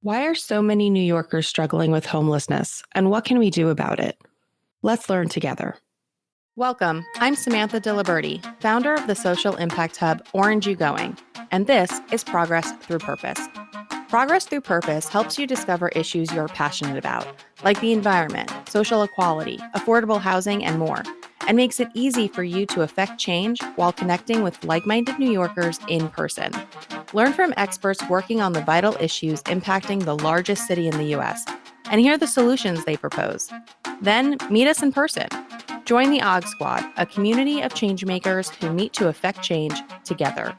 Why are so many New Yorkers struggling with homelessness, and what can we do about it? Let's learn together. Welcome. I'm Samantha Diliberti, founder of the social impact hub Orange You Going, and this is Progress Through Purpose. Progress Through Purpose helps you discover issues you're passionate about, like the environment, social equality, affordable housing, and more, and makes it easy for you to affect change while connecting with like-minded New Yorkers in person. Learn from experts working on the vital issues impacting the largest city in the U.S. and hear the solutions they propose. Then meet us in person. Join the OG Squad, a community of changemakers who meet to affect change together.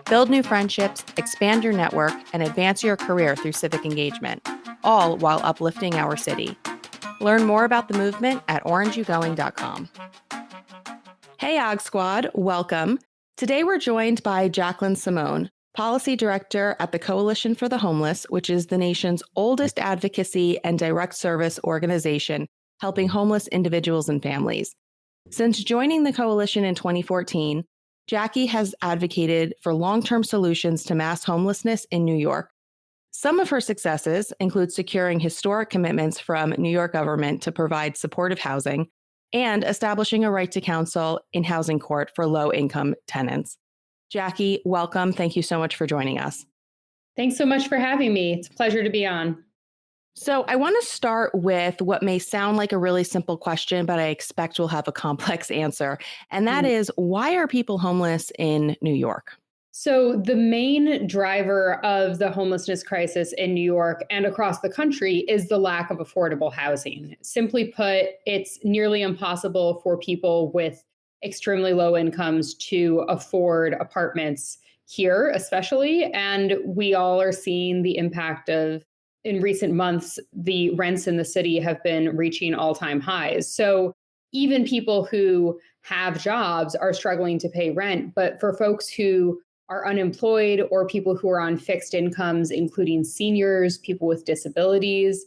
Build new friendships, expand your network, and advance your career through civic engagement, all while uplifting our city. Learn more about the movement at orangeyougoing.com. Hey, OG Squad, welcome. Today we're joined by Jacqueline Simone, Policy Director at the Coalition for the Homeless, which is the nation's oldest advocacy and direct service organization helping homeless individuals and families. Since joining the coalition in 2014, Jackie has advocated for long-term solutions to mass homelessness in New York. Some of her successes include securing historic commitments from New York government to provide supportive housing and establishing a right to counsel in housing court for low-income tenants. Jackie, welcome. Thank you so much for joining us. Thanks so much for having me. It's a pleasure to be on. So I want to start with what may sound like a really simple question, but I expect will have a complex answer. And that is, why are people homeless in New York? So the main driver of the homelessness crisis in New York and across the country is the lack of affordable housing. Simply put, it's nearly impossible for people with extremely low incomes to afford apartments here, especially. And we all are seeing the impact of, in recent months, the rents in the city have been reaching all-time highs. So even people who have jobs are struggling to pay rent. But for folks who are unemployed or people who are on fixed incomes, including seniors, people with disabilities,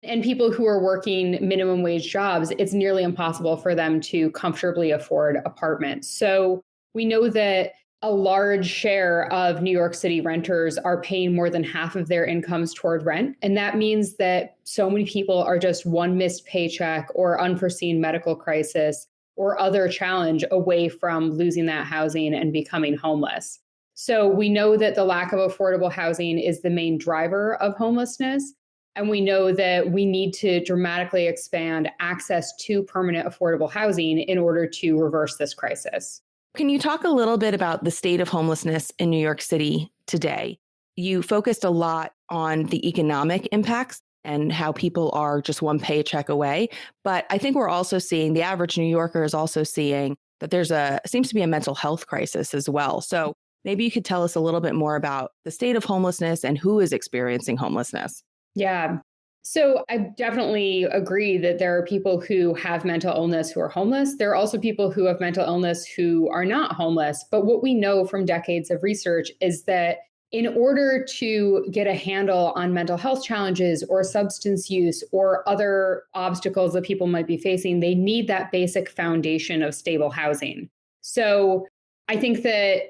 and people who are working minimum wage jobs, it's nearly impossible for them to comfortably afford apartments. So we know that a large share of New York City renters are paying more than half of their incomes toward rent. And that means that so many people are just one missed paycheck or unforeseen medical crisis or other challenge away from losing that housing and becoming homeless. So we know that the lack of affordable housing is the main driver of homelessness. And we know that we need to dramatically expand access to permanent affordable housing in order to reverse this crisis. Can you talk a little bit about the state of homelessness in New York City today? You focused a lot on the economic impacts and how people are just one paycheck away. But I think we're also seeing, the average New Yorker is also seeing that seems to be a mental health crisis as well. So maybe you could tell us a little bit more about the state of homelessness and who is experiencing homelessness. Yeah. So I definitely agree that there are people who have mental illness who are homeless. There are also people who have mental illness who are not homeless. But what we know from decades of research is that in order to get a handle on mental health challenges or substance use or other obstacles that people might be facing, they need that basic foundation of stable housing. So I think that,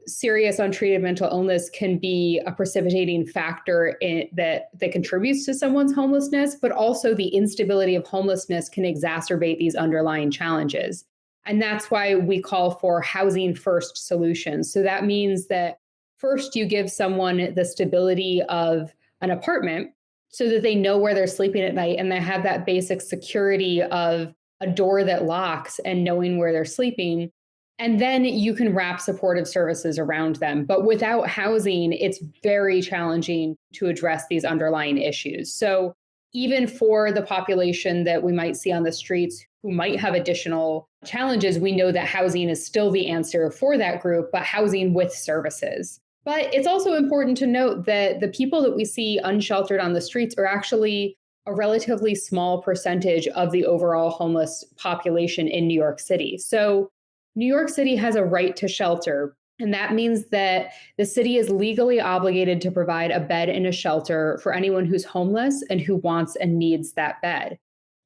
serious untreated mental illness can be a precipitating factor that contributes to someone's homelessness, but also the instability of homelessness can exacerbate these underlying challenges. And that's why we call for housing first solutions. So that means that first you give someone the stability of an apartment so that they know where they're sleeping at night and they have that basic security of a door that locks and knowing where they're sleeping. And then you can wrap supportive services around them. But without housing, it's very challenging to address these underlying issues. So even for the population that we might see on the streets who might have additional challenges, we know that housing is still the answer for that group, but housing with services. But it's also important to note that the people that we see unsheltered on the streets are actually a relatively small percentage of the overall homeless population in New York City. So New York City has a right to shelter, and that means that the city is legally obligated to provide a bed and a shelter for anyone who's homeless and who wants and needs that bed.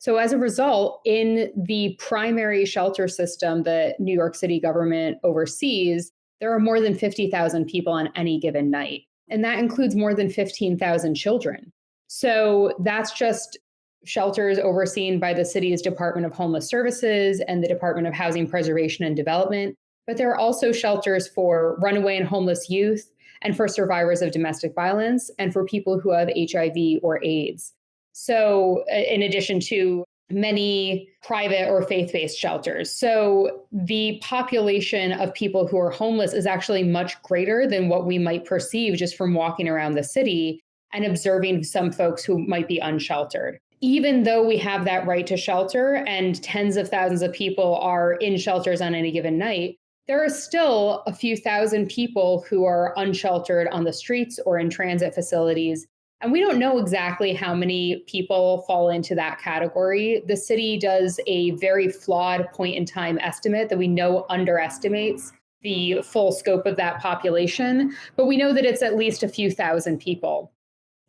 So as a result, in the primary shelter system that New York City government oversees, there are more than 50,000 people on any given night. And that includes more than 15,000 children. So that's just shelters overseen by the city's Department of Homeless Services and the Department of Housing Preservation and Development. But there are also shelters for runaway and homeless youth, and for survivors of domestic violence, and for people who have HIV or AIDS. So, in addition to many private or faith-based shelters. So the population of people who are homeless is actually much greater than what we might perceive just from walking around the city and observing some folks who might be unsheltered. Even though we have that right to shelter and tens of thousands of people are in shelters on any given night, there are still a few thousand people who are unsheltered on the streets or in transit facilities. And we don't know exactly how many people fall into that category. The city does a very flawed point in time estimate that we know underestimates the full scope of that population, but we know that it's at least a few thousand people.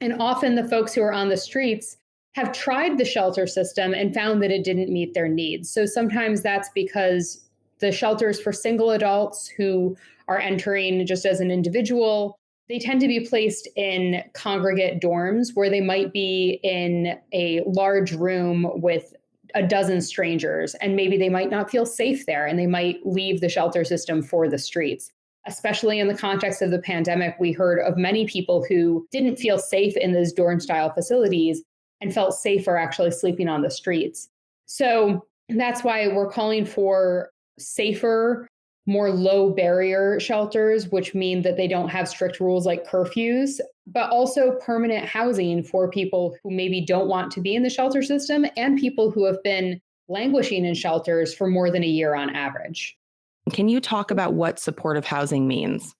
And often the folks who are on the streets have tried the shelter system and found that it didn't meet their needs. So sometimes that's because the shelters for single adults who are entering just as an individual, they tend to be placed in congregate dorms where they might be in a large room with a dozen strangers, and maybe they might not feel safe there and they might leave the shelter system for the streets. Especially in the context of the pandemic, we heard of many people who didn't feel safe in those dorm style facilities and felt safer actually sleeping on the streets. So that's why we're calling for safer, more low barrier shelters, which mean that they don't have strict rules like curfews, but also permanent housing for people who maybe don't want to be in the shelter system and people who have been languishing in shelters for more than a year on average. Can you talk about what supportive housing means?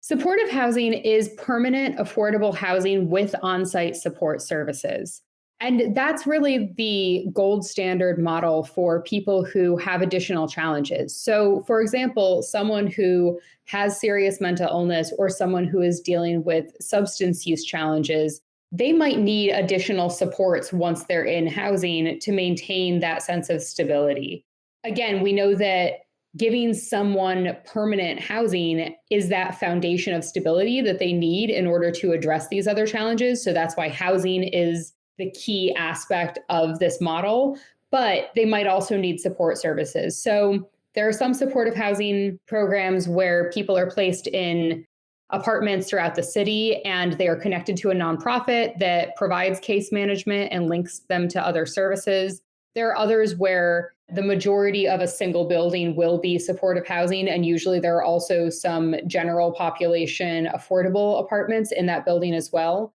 Supportive housing is permanent, affordable housing with on-site support services. And that's really the gold standard model for people who have additional challenges. So, for example, someone who has serious mental illness or someone who is dealing with substance use challenges, they might need additional supports once they're in housing to maintain that sense of stability. Again, we know that giving someone permanent housing is that foundation of stability that they need in order to address these other challenges. So that's why housing is the key aspect of this model, but they might also need support services. So there are some supportive housing programs where people are placed in apartments throughout the city and they are connected to a nonprofit that provides case management and links them to other services. There are others where the majority of a single building will be supportive housing, and usually there are also some general population affordable apartments in that building as well.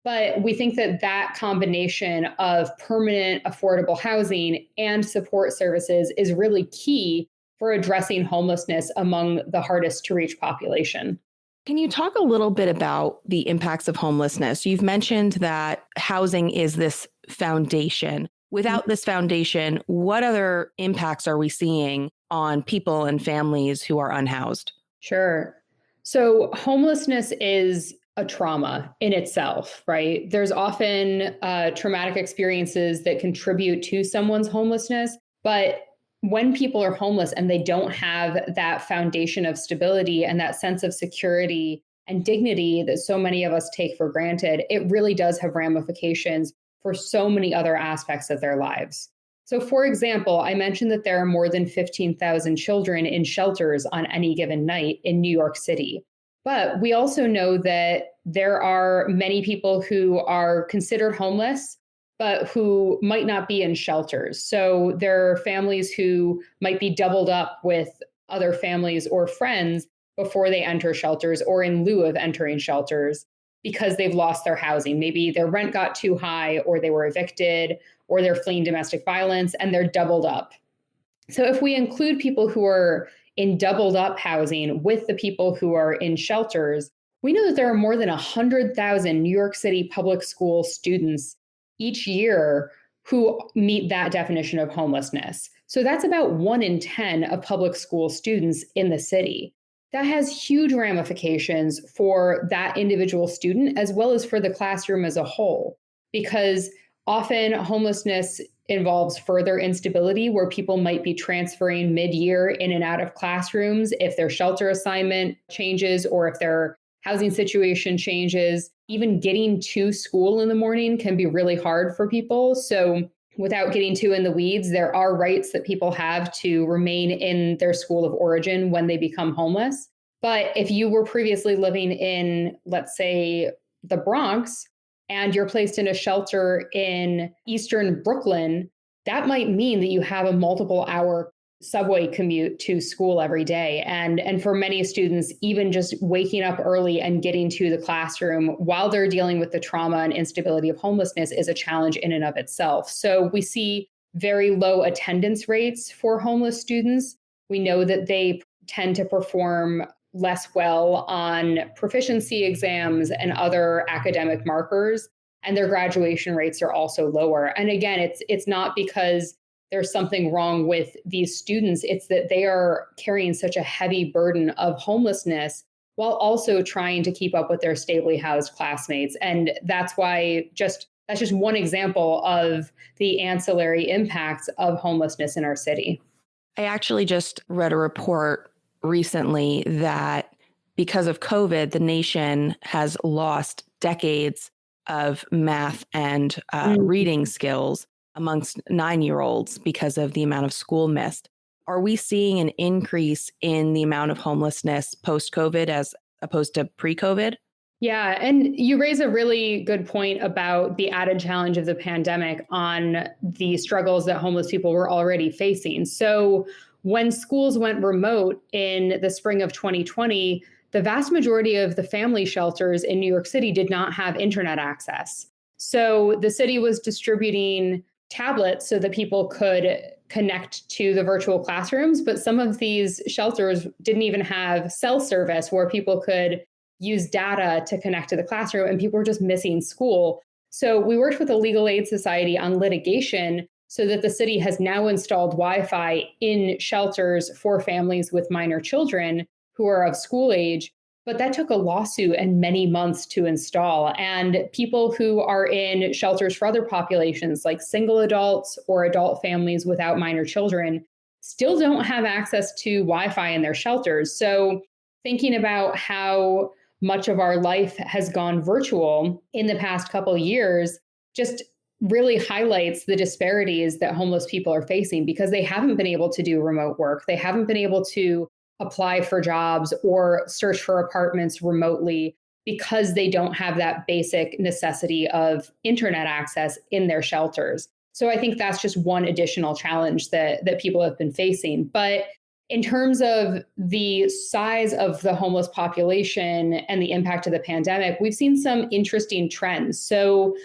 But we think that that combination of permanent affordable housing and support services is really key for addressing homelessness among the hardest to reach population. Can you talk a little bit about the impacts of homelessness? You've mentioned that housing is this foundation. Without this foundation, what other impacts are we seeing on people and families who are unhoused? Sure. So homelessness is a trauma in itself, right? There's often traumatic experiences that contribute to someone's homelessness, but when people are homeless and they don't have that foundation of stability and that sense of security and dignity that so many of us take for granted, it really does have ramifications for so many other aspects of their lives. So, for example, I mentioned that there are more than 15,000 children in shelters on any given night in New York City. But we also know that there are many people who are considered homeless, but who might not be in shelters. So there are families who might be doubled up with other families or friends before they enter shelters or in lieu of entering shelters because they've lost their housing. Maybe their rent got too high, or they were evicted, or they're fleeing domestic violence, and they're doubled up. So if we include people who are in doubled up housing with the people who are in shelters, we know that there are more than 100,000 New York City public school students each year who meet that definition of homelessness. So that's about 1 in 10 of public school students in the city. That has huge ramifications for that individual student as well as for the classroom as a whole, because often homelessness involves further instability where people might be transferring mid-year in and out of classrooms if their shelter assignment changes or if their housing situation changes, even getting to school in the morning can be really hard for people. So without getting too in the weeds, there are rights that people have to remain in their school of origin when they become homeless. But if you were previously living in, let's say, the Bronx, and you're placed in a shelter in Eastern Brooklyn, that might mean that you have a multiple hour subway commute to school every day. And for many students, even just waking up early and getting to the classroom while they're dealing with the trauma and instability of homelessness is a challenge in and of itself. So we see very low attendance rates for homeless students. We know that they tend to perform less well on proficiency exams and other academic markers, and their graduation rates are also lower. And again, it's not because there's something wrong with these students. It's that they are carrying such a heavy burden of homelessness while also trying to keep up with their stably housed classmates. And that's just one example of the ancillary impacts of homelessness in our city. I actually just read a report recently that because of COVID, the nation has lost decades of math and reading skills amongst 9-year-olds because of the amount of school missed. Are we seeing an increase in the amount of homelessness post-COVID as opposed to pre-COVID? Yeah, and you raise a really good point about the added challenge of the pandemic on the struggles that homeless people were already facing. So when schools went remote in the spring of 2020, the vast majority of the family shelters in New York City did not have internet access. So the city was distributing tablets so that people could connect to the virtual classrooms, but some of these shelters didn't even have cell service where people could use data to connect to the classroom, and people were just missing school. So we worked with the Legal Aid Society on litigation so that the city has now installed Wi-Fi in shelters for families with minor children who are of school age. But that took a lawsuit and many months to install. And people who are in shelters for other populations, like single adults or adult families without minor children, still don't have access to Wi-Fi in their shelters. So thinking about how much of our life has gone virtual in the past couple of years just really highlights the disparities that homeless people are facing because they haven't been able to do remote work. They haven't been able to apply for jobs or search for apartments remotely because they don't have that basic necessity of internet access in their shelters. So I think that's just one additional challenge that people have been facing. But in terms of the size of the homeless population and the impact of the pandemic, we've seen some interesting trends. So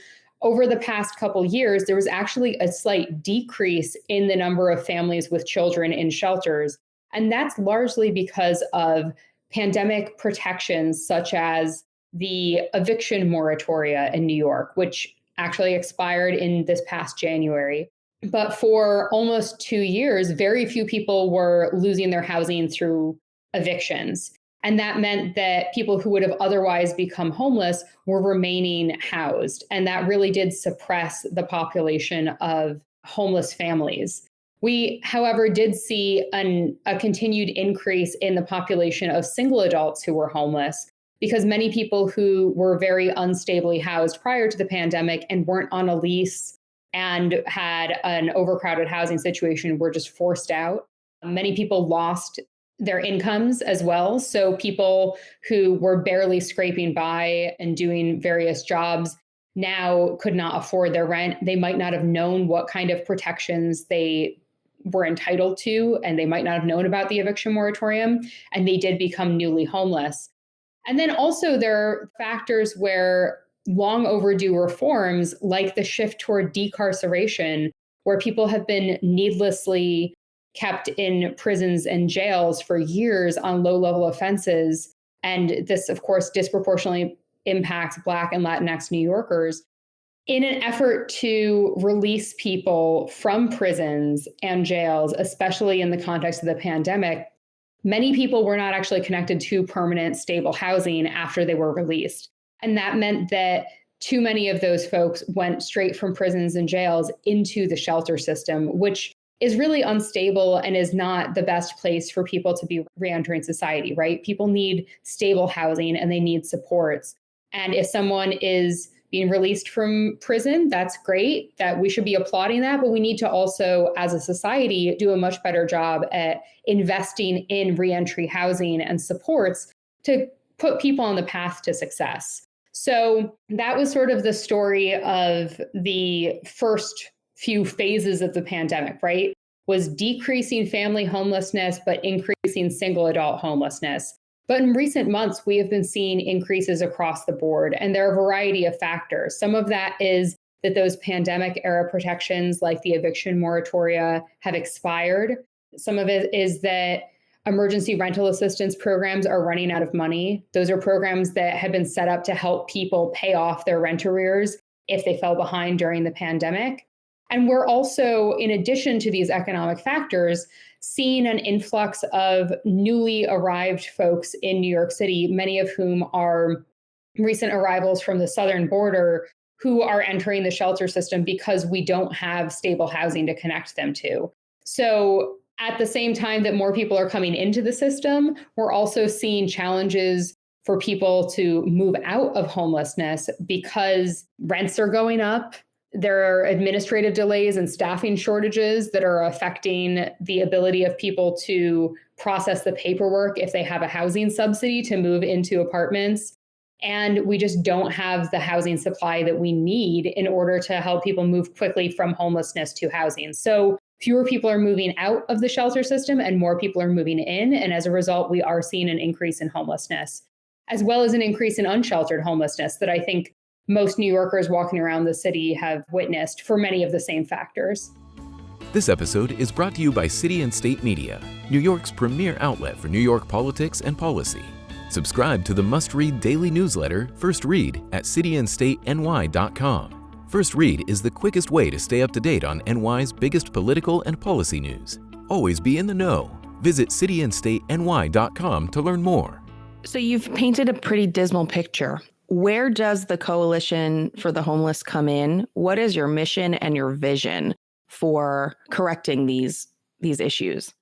over the past couple years, there was actually a slight decrease in the number of families with children in shelters. And that's largely because of pandemic protections, such as the eviction moratoria in New York, which actually expired in this past January. But for almost 2 years, very few people were losing their housing through evictions. And that meant that people who would have otherwise become homeless were remaining housed. And that really did suppress the population of homeless families. We, however, did see a continued increase in the population of single adults who were homeless because many people who were very unstably housed prior to the pandemic and weren't on a lease and had an overcrowded housing situation were just forced out. Many people lost their incomes as well. So people who were barely scraping by and doing various jobs now could not afford their rent. They might not have known what kind of protections they were entitled to, and they might not have known about the eviction moratorium, and they did become newly homeless. And then also there are factors where long overdue reforms, like the shift toward decarceration, where people have been needlessly kept in prisons and jails for years on low-level offenses. And this, of course, disproportionately impacts Black and Latinx New Yorkers. In an effort to release people from prisons and jails, especially in the context of the pandemic, many people were not actually connected to permanent, stable housing after they were released. And that meant that too many of those folks went straight from prisons and jails into the shelter system, which is really unstable and is not the best place for people to be reentering society, right? People need stable housing and they need supports. And if someone is being released from prison, that's great, that we should be applauding that. But we need to also, as a society, do a much better job at investing in reentry housing and supports to put people on the path to success. So that was sort of the story of the first few phases of the pandemic, right? Was decreasing family homelessness, but increasing single adult homelessness. But in recent months, we have been seeing increases across the board, and there are a variety of factors. Some of that is that those pandemic era protections, like the eviction moratoria, have expired. Some of it is that emergency rental assistance programs are running out of money. Those are programs that have been set up to help people pay off their rent arrears if they fell behind during the pandemic. And we're also, in addition to these economic factors, seeing an influx of newly arrived folks in New York City, many of whom are recent arrivals from the southern border who are entering the shelter system because we don't have stable housing to connect them to. So at the same time that more people are coming into the system, we're also seeing challenges for people to move out of homelessness because rents are going up. There are administrative delays and staffing shortages that are affecting the ability of people to process the paperwork if they have a housing subsidy to move into apartments. And we just don't have the housing supply that we need in order to help people move quickly from homelessness to housing. So fewer people are moving out of the shelter system and more people are moving in. And as a result, we are seeing an increase in homelessness, as well as an increase in unsheltered homelessness that I think most New Yorkers walking around the city have witnessed for many of the same factors. This episode is brought to you by City and State Media, New York's premier outlet for New York politics and policy. Subscribe to the must-read daily newsletter, First Read, at cityandstateny.com. First Read is the quickest way to stay up to date on NY's biggest political and policy news. Always be in the know. Visit cityandstateny.com to learn more. So you've painted a pretty dismal picture. Where does the Coalition for the Homeless come in? What is your mission and your vision for correcting these issues?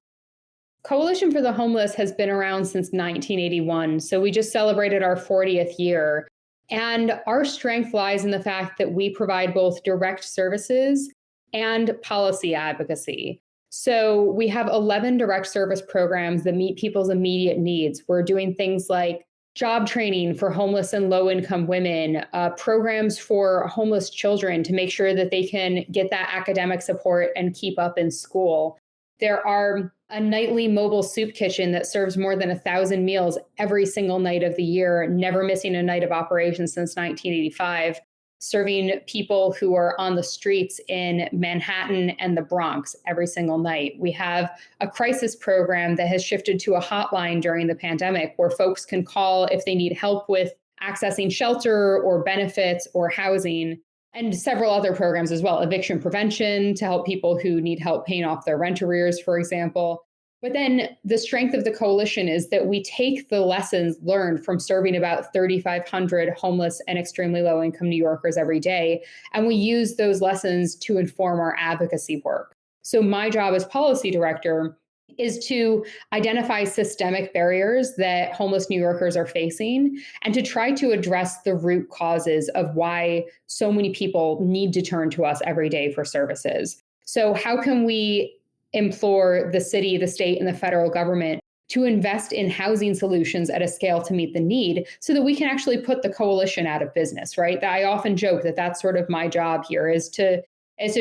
Coalition for the Homeless has been around since 1981. So we just celebrated our 40th year. And our strength lies in the fact that we provide both direct services and policy advocacy. So we have 11 direct service programs that meet people's immediate needs. We're doing things like job training for homeless and low-income women, programs for homeless children to make sure that they can get that academic support and keep up in school. There are a nightly mobile soup kitchen that serves more than 1,000 meals every single night of the year, never missing a night of operation since 1985, serving people who are on the streets in Manhattan and the Bronx every single night. We have a crisis program that has shifted to a hotline during the pandemic where folks can call if they need help with accessing shelter or benefits or housing, and several other programs as well. Eviction prevention to help people who need help paying off their rent arrears, for example. But then the strength of the coalition is that we take the lessons learned from serving about 3,500 homeless and extremely low-income New Yorkers every day, and we use those lessons to inform our advocacy work. So my job as policy director is to identify systemic barriers that homeless New Yorkers are facing and to try to address the root causes of why so many people need to turn to us every day for services. So how can we implore the city, the state, and the federal government to invest in housing solutions at a scale to meet the need so that we can actually put the coalition out of business, right? I often joke that that's sort of my job here is to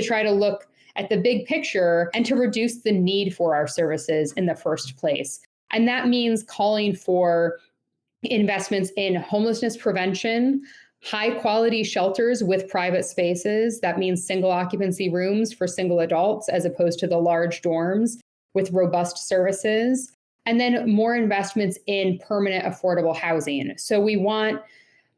try to look at the big picture and to reduce the need for our services in the first place. And that means calling for investments in homelessness prevention, high quality shelters with private spaces. That means single occupancy rooms for single adults as opposed to the large dorms with robust services. And then more investments in permanent affordable housing. So we want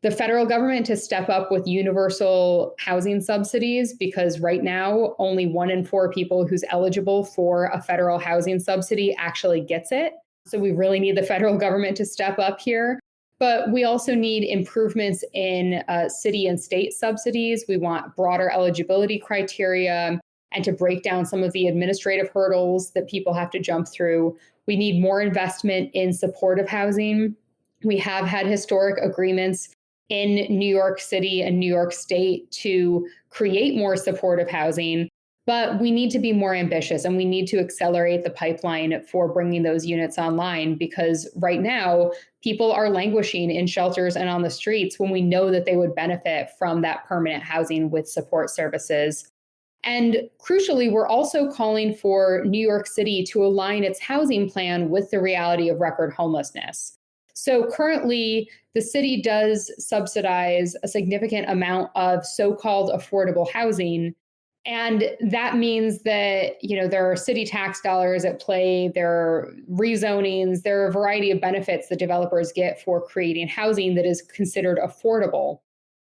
the federal government to step up with universal housing subsidies because right now only 1 in 4 people who's eligible for a federal housing subsidy actually gets it. So we really need the federal government to step up here. But we also need improvements in city and state subsidies. We want broader eligibility criteria and to break down some of the administrative hurdles that people have to jump through. We need more investment in supportive housing. We have had historic agreements in New York City and New York State to create more supportive housing, but we need to be more ambitious and we need to accelerate the pipeline for bringing those units online, because right now people are languishing in shelters and on the streets when we know that they would benefit from that permanent housing with support services. And crucially, we're also calling for New York City to align its housing plan with the reality of record homelessness. So currently, the city does subsidize a significant amount of so-called affordable housing. And that means that, there are city tax dollars at play, there are rezonings, there are a variety of benefits that developers get for creating housing that is considered affordable.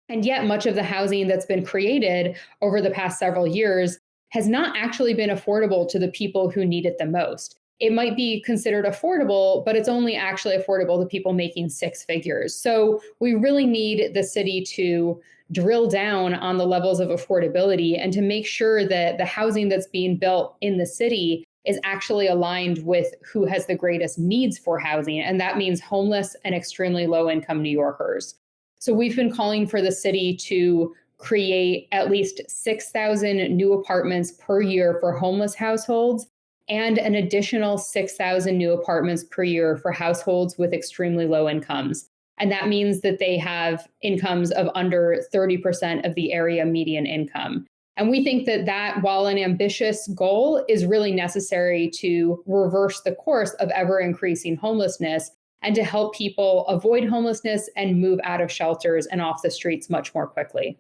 And yet much of the housing that's been created over the past several years has not actually been affordable to the people who need it the most. It might be considered affordable, but it's only actually affordable to people making six figures. So we really need the city to drill down on the levels of affordability and to make sure that the housing that's being built in the city is actually aligned with who has the greatest needs for housing. And that means homeless and extremely low income New Yorkers. So we've been calling for the city to create at least 6,000 new apartments per year for homeless households and an additional 6,000 new apartments per year for households with extremely low incomes. And that means that they have incomes of under 30% of the area median income. And we think that while an ambitious goal, is really necessary to reverse the course of ever increasing homelessness and to help people avoid homelessness and move out of shelters and off the streets much more quickly.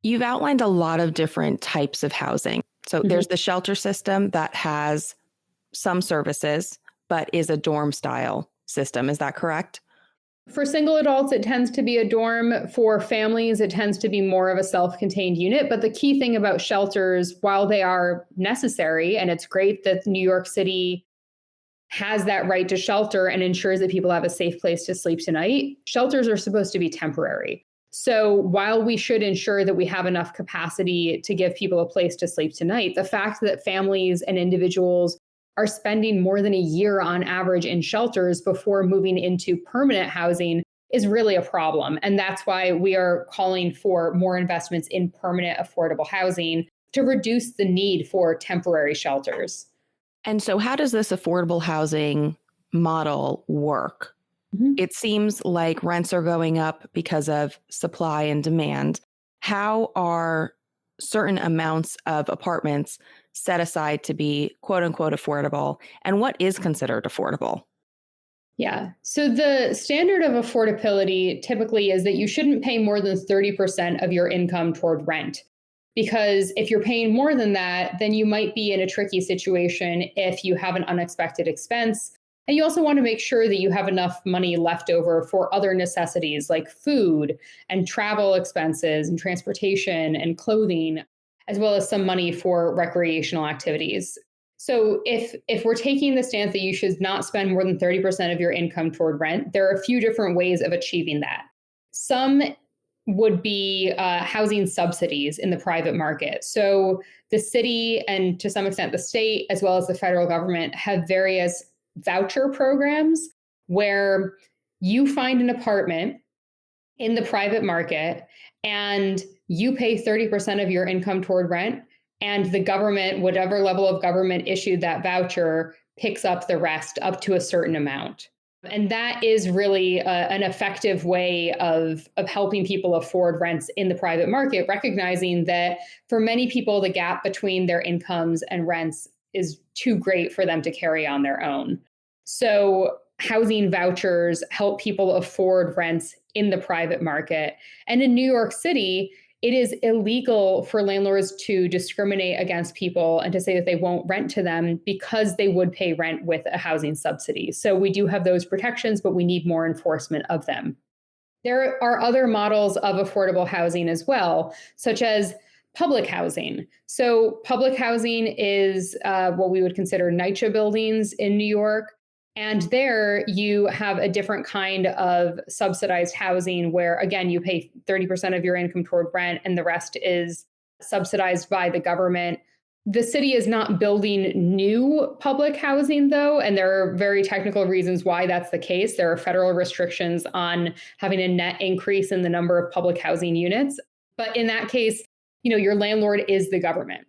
You've outlined a lot of different types of housing. So there's the shelter system that has some services, but is a dorm style system. Is that correct? For single adults, it tends to be a dorm. For families, it tends to be more of a self-contained unit. But the key thing about shelters, while they are necessary, and it's great that New York City has that right to shelter and ensures that people have a safe place to sleep tonight, shelters are supposed to be temporary. So while we should ensure that we have enough capacity to give people a place to sleep tonight, the fact that families and individuals are spending more than a year on average in shelters before moving into permanent housing is really a problem. And that's why we are calling for more investments in permanent affordable housing to reduce the need for temporary shelters. And so how does this affordable housing model work? It seems like rents are going up because of supply and demand. How are certain amounts of apartments set aside to be quote unquote affordable? And what is considered affordable? Yeah. So the standard of affordability typically is that you shouldn't pay more than 30% of your income toward rent. Because if you're paying more than that, then you might be in a tricky situation if you have an unexpected expense. And you also want to make sure that you have enough money left over for other necessities like food and travel expenses and transportation and clothing, as well as some money for recreational activities. So if we're taking the stance that you should not spend more than 30% of your income toward rent, there are a few different ways of achieving that. Some would be housing subsidies in the private market. So the city and to some extent the state, as well as the federal government, have various voucher programs where you find an apartment in the private market and you pay 30% of your income toward rent, and the government, whatever level of government issued that voucher, picks up the rest up to a certain amount. And that is really an effective way of helping people afford rents in the private market, recognizing that for many people, the gap between their incomes and rents is too great for them to carry on their own. So housing vouchers help people afford rents in the private market. And in New York City, it is illegal for landlords to discriminate against people and to say that they won't rent to them because they would pay rent with a housing subsidy. So we do have those protections, but we need more enforcement of them. There are other models of affordable housing as well, such as public housing. So public housing is what we would consider NYCHA buildings in New York. And there you have a different kind of subsidized housing where, again, you pay 30% of your income toward rent and the rest is subsidized by the government. The city is not building new public housing, though, and there are very technical reasons why that's the case. There are federal restrictions on having a net increase in the number of public housing units. But in that case, your landlord is the government.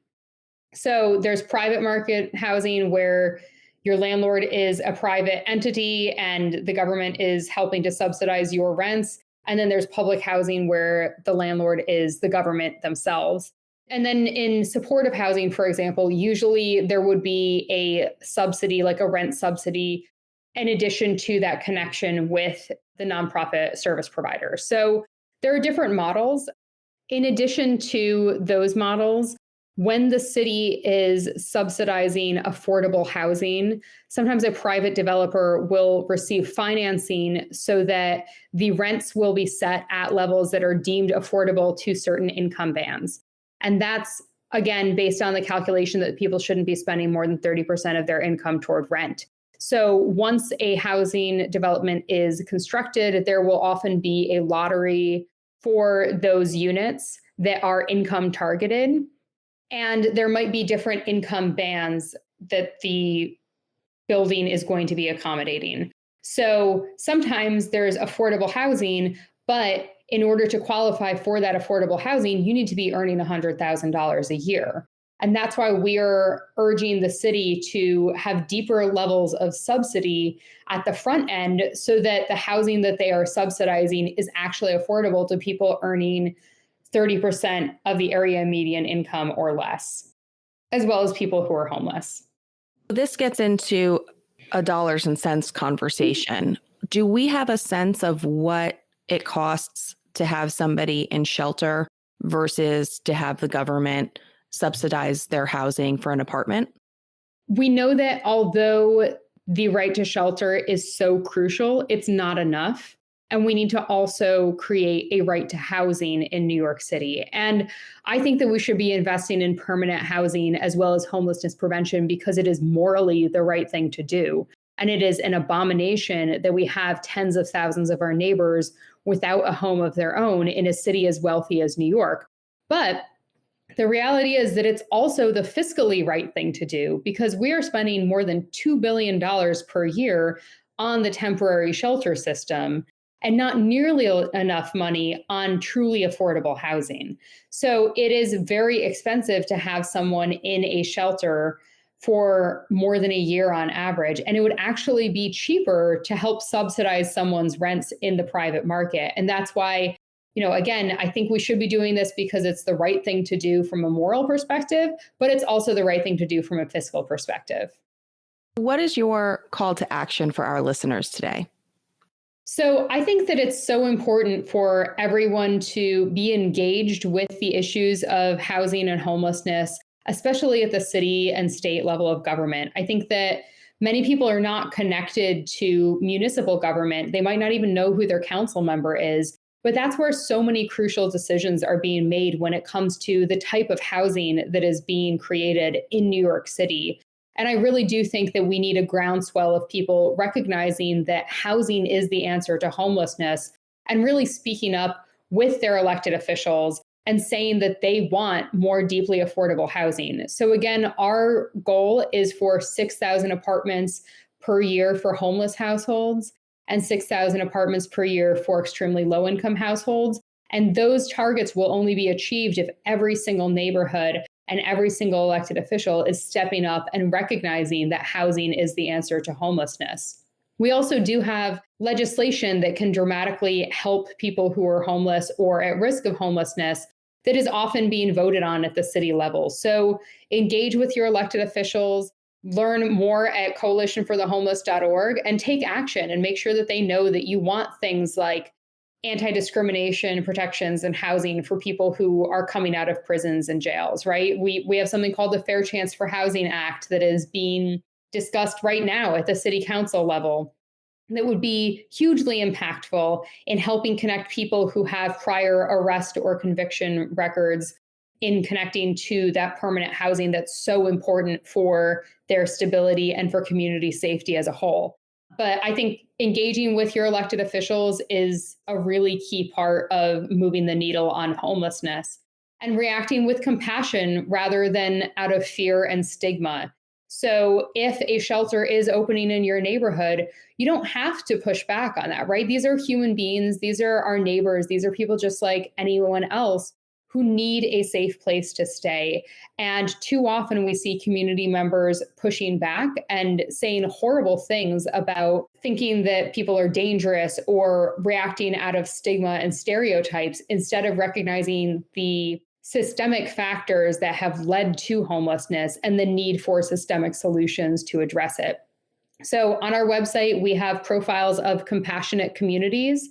So there's private market housing where your landlord is a private entity and the government is helping to subsidize your rents. And then there's public housing where the landlord is the government themselves. And then in supportive housing, for example, usually there would be a subsidy, like a rent subsidy, in addition to that connection with the nonprofit service provider. So there are different models. In addition to those models, when the city is subsidizing affordable housing, sometimes a private developer will receive financing so that the rents will be set at levels that are deemed affordable to certain income bands. And that's, again, based on the calculation that people shouldn't be spending more than 30% of their income toward rent. So once a housing development is constructed, there will often be a lottery for those units that are income targeted. And there might be different income bands that the building is going to be accommodating. So sometimes there's affordable housing, but in order to qualify for that affordable housing, you need to be earning $100,000 a year. And that's why we're urging the city to have deeper levels of subsidy at the front end so that the housing that they are subsidizing is actually affordable to people earning 30% of the area median income or less, as well as people who are homeless. This gets into a dollars and cents conversation. Do we have a sense of what it costs to have somebody in shelter versus to have the government subsidize their housing for an apartment? We know that although the right to shelter is so crucial, it's not enough. And we need to also create a right to housing in New York City. And I think that we should be investing in permanent housing as well as homelessness prevention because it is morally the right thing to do. And it is an abomination that we have tens of thousands of our neighbors without a home of their own in a city as wealthy as New York. But the reality is that it's also the fiscally right thing to do because we are spending more than $2 billion per year on the temporary shelter system and not nearly enough money on truly affordable housing. So it is very expensive to have someone in a shelter for more than a year on average. And it would actually be cheaper to help subsidize someone's rents in the private market. And that's why, again, I think we should be doing this because it's the right thing to do from a moral perspective, but it's also the right thing to do from a fiscal perspective. What is your call to action for our listeners today? So I think that it's so important for everyone to be engaged with the issues of housing and homelessness, especially at the city and state level of government. I think that many people are not connected to municipal government. They might not even know who their council member is, but that's where so many crucial decisions are being made when it comes to the type of housing that is being created in New York City. And I really do think that we need a groundswell of people recognizing that housing is the answer to homelessness and really speaking up with their elected officials and saying that they want more deeply affordable housing. So again, our goal is for 6,000 apartments per year for homeless households and 6,000 apartments per year for extremely low income households. And those targets will only be achieved if every single neighborhood and every single elected official is stepping up and recognizing that housing is the answer to homelessness. We also do have legislation that can dramatically help people who are homeless or at risk of homelessness that is often being voted on at the city level. So engage with your elected officials, learn more at coalitionforthehomeless.org, and take action and make sure that they know that you want things like anti-discrimination protections and housing for people who are coming out of prisons and jails, right? We have something called the Fair Chance for Housing Act that is being discussed right now at the city council level that would be hugely impactful in helping connect people who have prior arrest or conviction records in connecting to that permanent housing that's so important for their stability and for community safety as a whole. But I think engaging with your elected officials is a really key part of moving the needle on homelessness. and reacting with compassion rather than out of fear and stigma. So if a shelter is opening in your neighborhood, you don't have to push back on that, right? These are human beings. These are our neighbors. These are people just like anyone else who need a safe place to stay. And too often we see community members pushing back and saying horrible things about thinking that people are dangerous or reacting out of stigma and stereotypes instead of recognizing the systemic factors that have led to homelessness and the need for systemic solutions to address it. So on our website, we have profiles of compassionate communities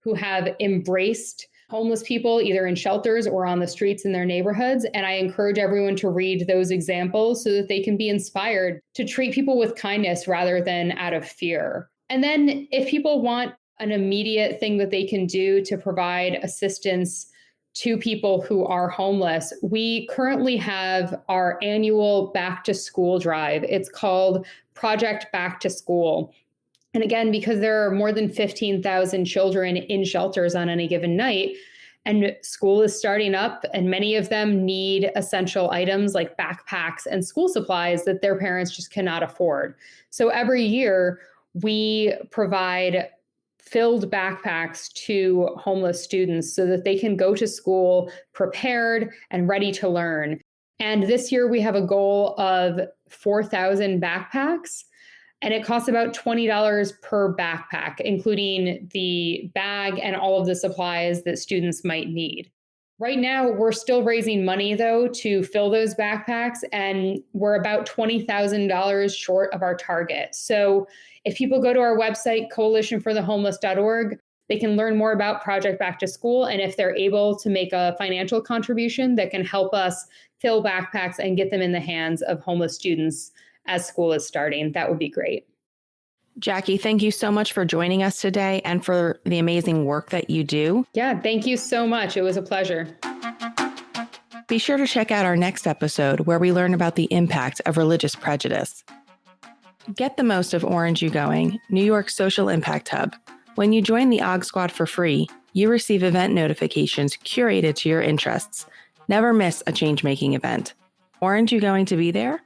who have embraced homeless people either in shelters or on the streets in their neighborhoods. And I encourage everyone to read those examples so that they can be inspired to treat people with kindness rather than out of fear. And then if people want an immediate thing that they can do to provide assistance to people who are homeless, we currently have our annual back to school drive. It's called Project Back to School. And again, because there are more than 15,000 children in shelters on any given night, and school is starting up, and many of them need essential items like backpacks and school supplies that their parents just cannot afford. So every year, we provide filled backpacks to homeless students so that they can go to school prepared and ready to learn. And this year, we have a goal of 4,000 backpacks. And it costs about $20 per backpack, including the bag and all of the supplies that students might need. Right now, we're still raising money, though, to fill those backpacks, and we're about $20,000 short of our target. So if people go to our website, coalitionforthehomeless.org, they can learn more about Project Back to School. And if they're able to make a financial contribution that can help us fill backpacks and get them in the hands of homeless students as school is starting, that would be great. Jackie, thank you so much for joining us today and for the amazing work that you do. Yeah, thank you so much. It was a pleasure. Be sure to check out our next episode where we learn about the impact of religious prejudice. Get the most of Orange You Going, New York's social impact hub. When you join the OG Squad for free, you receive event notifications curated to your interests. Never miss a change-making event. Aren't you going to be there?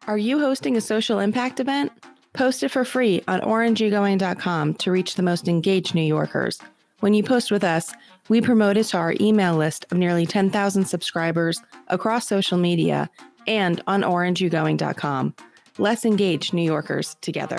Are you hosting a social impact event? Post it for free on orangeyougoing.com to reach the most engaged New Yorkers. When you post with us, we promote it to our email list of nearly 10,000 subscribers across social media and on orangeyougoing.com. Let's engage New Yorkers together.